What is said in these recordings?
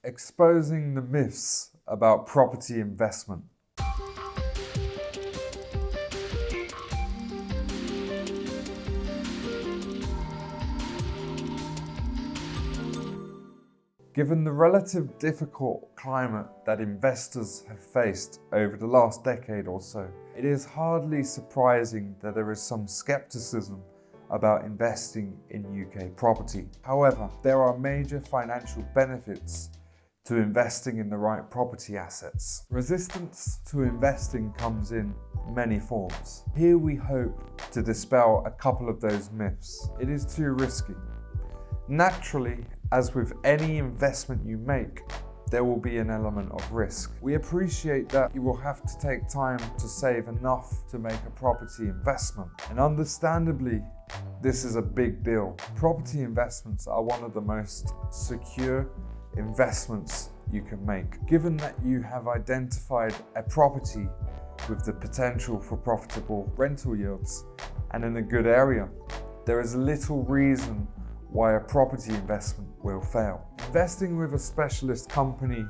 exposing the myths about property investment. Given the relative difficult climate that investors have faced over the last decade or so, it is hardly surprising that there is some skepticism about investing in UK property. However, there are major financial benefits to investing in the right property assets. Resistance to investing comes in many forms. Here we hope to dispel a couple of those myths. It is too risky. Naturally, as with any investment you make, there will be an element of risk. We appreciate that you will have to take time to save enough to make a property investment. And understandably, this is a big deal. Property investments are one of the most secure investments you can make. Given that you have identified a property with the potential for profitable rental yields and in a good area, there is little reason why a property investment will fail. Investing with a specialist company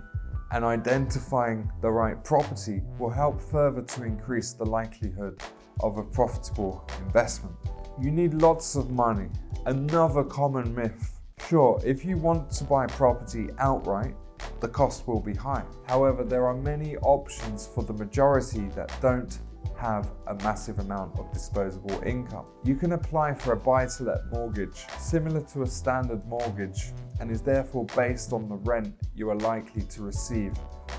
and identifying the right property will help further to increase the likelihood of a profitable investment. You need lots of money. Another common myth. Sure, if you want to buy property outright, the cost will be high. However, there are many options for the majority that don't have a massive amount of disposable income. You can apply for a buy-to-let mortgage similar to a standard mortgage and is therefore based on the rent you are likely to receive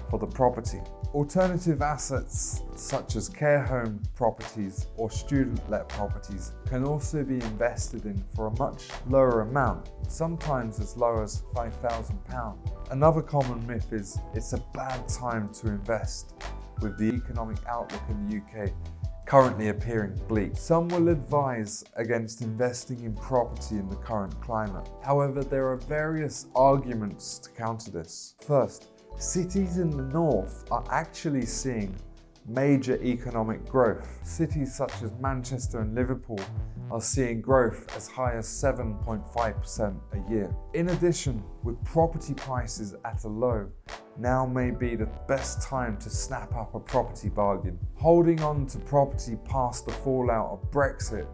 for the property. Alternative assets such as care home properties or student-let properties can also be invested in for a much lower amount, sometimes as low as £5,000. Another common myth is it's a bad time to invest, with the economic outlook in the UK currently appearing bleak. Some will advise against investing in property in the current climate. However, there are various arguments to counter this. First, cities in the north are actually seeing major economic growth. Cities such as Manchester and Liverpool are seeing growth as high as 7.5% a year. In addition, with property prices at a low, now may be the best time to snap up a property bargain. Holding on to property past the fallout of Brexit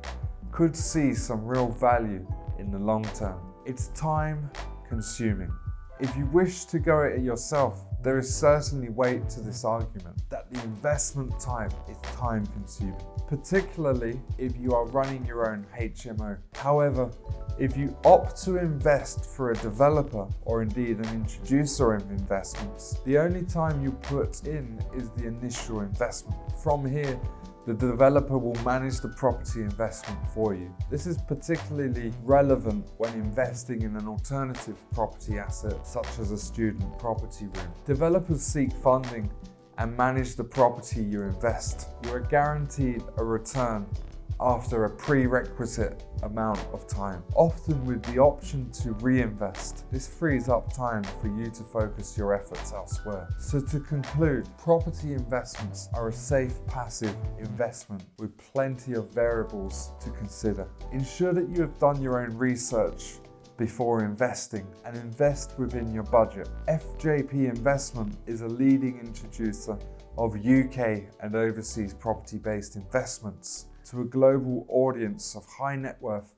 could see some real value in the long term. It's time consuming. If you wish to go at it yourself, there is certainly weight to this argument that the investment type is time consuming, particularly if you are running your own HMO. However, if you opt to invest for a developer or indeed an introducer of investments, the only time you put in is the initial investment. From here, the developer will manage the property investment for you. This is particularly relevant when investing in an alternative property asset such as a student property room. Developers seek funding and manage the property you invest. You are guaranteed a return after a prerequisite amount of time, often with the option to reinvest. This frees up time for you to focus your efforts elsewhere. So to conclude, property investments are a safe, passive investment with plenty of variables to consider. Ensure that you have done your own research before investing and invest within your budget. FJP Investment is a leading introducer of UK and overseas property-based investments to a global audience of high net worth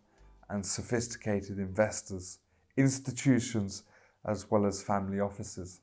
and sophisticated investors, institutions, as well as family offices.